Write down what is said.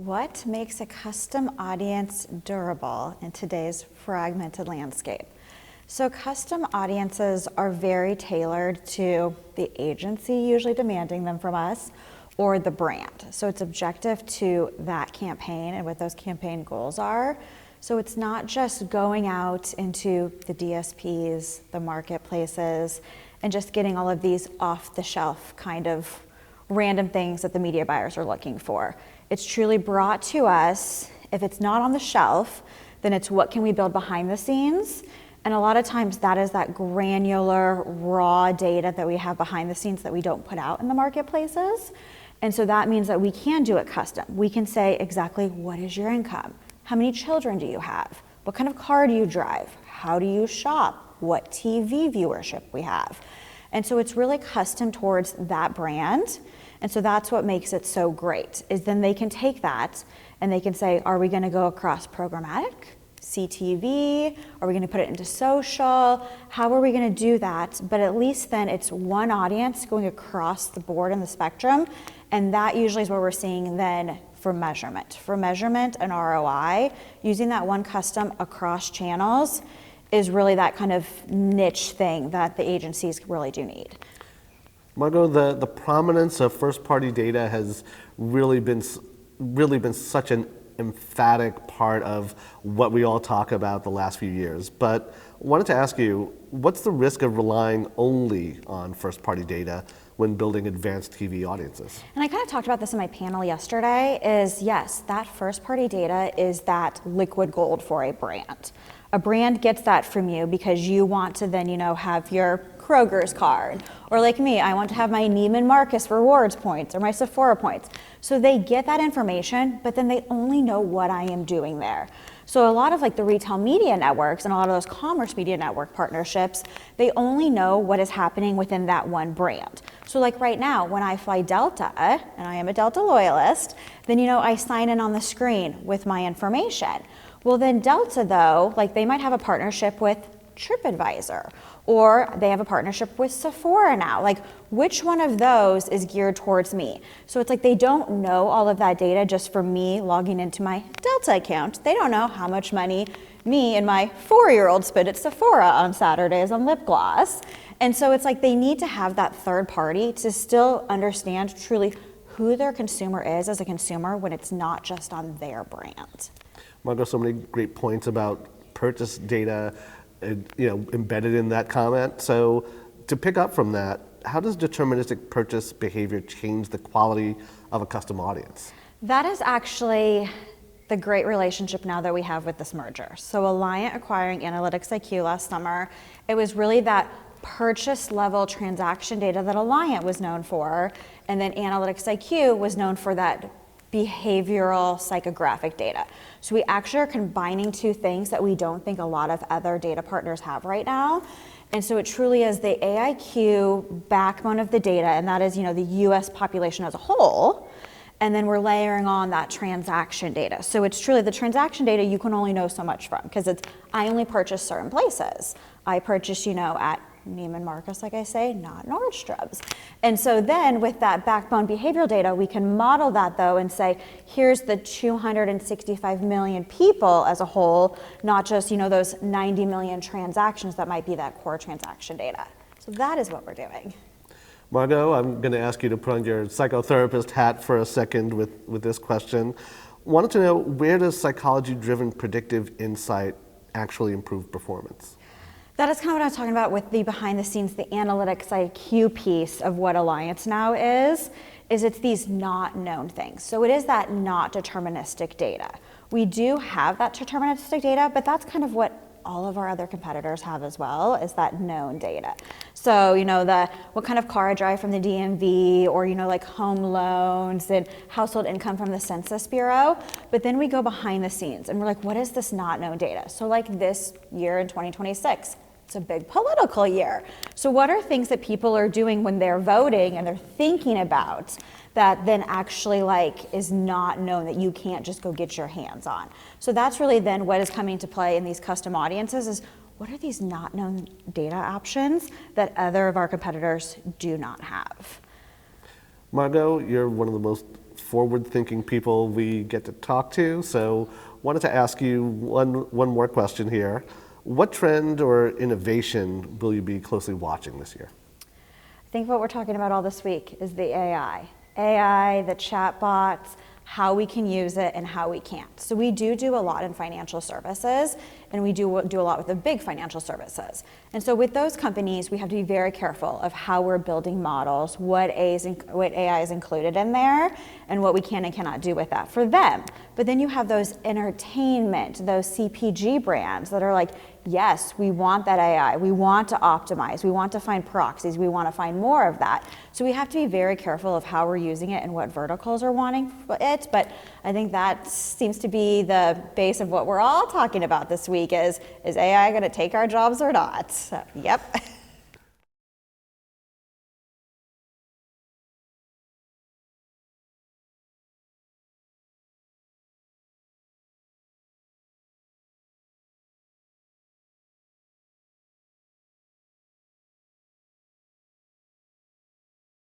What makes a custom audience durable in today's fragmented landscape? So custom audiences are very tailored to the agency usually demanding them from us, or the brand. So it's objective to that campaign and what those campaign goals are. So it's not just going out into the DSPs, the marketplaces, and just getting all of these off the shelf kind of random things that the media buyers are looking for. It's truly brought to us. If it's not on the shelf, then it's what can we build behind the scenes? And a lot of times that is that granular, raw data that we have behind the scenes that we don't put out in the marketplaces. And so that means that we can do it custom. We can say exactly what is your income? How many children do you have? What kind of car do you drive? How do you shop? What TV viewership we have? And so it's really custom towards that brand. And so that's what makes it so great, is then they can take that and they can say, are we gonna go across programmatic, CTV? Are we gonna put it into social? How are we gonna do that? But at least then it's one audience going across the board in the spectrum. And that usually is what we're seeing then for measurement. For measurement and ROI, using that one custom across channels is really that kind of niche thing that the agencies really do need. Margo, the prominence of first-party data has really been such an emphatic part of what we all talk about the last few years. But I wanted to ask you, what's the risk of relying only on first-party data when building advanced TV audiences? And I kind of talked about this in my panel yesterday, is yes, that first-party data is that liquid gold for a brand. A brand gets that from you because you want to then, have your Kroger's card. Or like me, I want to have my Neiman Marcus rewards points or my Sephora points. So they get that information, but then they only know what I am doing there. So a lot of like the retail media networks and a lot of those commerce media network partnerships, they only know what is happening within that one brand. So like right now, when I fly Delta, and I am a Delta loyalist, then I sign in on the screen with my information. Well then Delta though, like they might have a partnership with TripAdvisor, or they have a partnership with Sephora now. Like which one of those is geared towards me? So it's like they don't know all of that data just for me logging into my Delta account. They don't know how much money me and my 4-year-old spent at Sephora on Saturdays on lip gloss. And so it's like they need to have that third party to still understand truly who their consumer is as a consumer when it's not just on their brand. Margo, so many great points about purchase data embedded in that comment. So to pick up from that, how does deterministic purchase behavior change the quality of a custom audience? That is actually the great relationship now that we have with this merger. So Alliant acquiring Analytics IQ last summer, it was really that purchase level transaction data that Alliant was known for, and then Analytics IQ was known for that behavioral psychographic data. So we actually are combining two things that we don't think a lot of other data partners have right now. And so it truly is the AIQ backbone of the data, and that is, the US population as a whole. And then we're layering on that transaction data. So it's truly the transaction data you can only know so much from, because I only purchase certain places. I purchase, at Neiman Marcus, like I say, not Nordstrom's. And so then with that backbone behavioral data, we can model that though and say, here's the 265 million people as a whole, not just, those 90 million transactions that might be that core transaction data. So that is what we're doing. Margo, I'm going to ask you to put on your psychotherapist hat for a second with this question. Wanted to know, where does psychology-driven predictive insight actually improve performance? That is kind of what I was talking about with the behind the scenes, the analytics IQ piece of what Alliance now is it's these not known things. So it is that not deterministic data. We do have that deterministic data, but that's kind of what all of our other competitors have as well, is that known data. So, what kind of car I drive from the DMV, or, like home loans and household income from the Census Bureau. But then we go behind the scenes and we're like, what is this not known data? So like this year in 2026, it's a big political year. So what are things that people are doing when they're voting and they're thinking about that then actually is not known, that you can't just go get your hands on? So that's really then what is coming to play in these custom audiences, is what are these not known data options that other of our competitors do not have? Margo, you're one of the most forward-thinking people we get to talk to. So wanted to ask you one more question here. What trend or innovation will you be closely watching this year? I think what we're talking about all this week is the AI. AI, the chatbots, how we can use it and how we can't. So we do a lot in financial services, and we do a lot with the big financial services. And so with those companies, we have to be very careful of how we're building models, what AI is included in there, and what we can and cannot do with that for them. But then you have those entertainment, those CPG brands that are like, yes, we want that AI, we want to optimize, we want to find proxies, we want to find more of that. So we have to be very careful of how we're using it and what verticals are wanting it. But I think that seems to be the base of what we're all talking about this week is AI going to take our jobs or not? So, yep.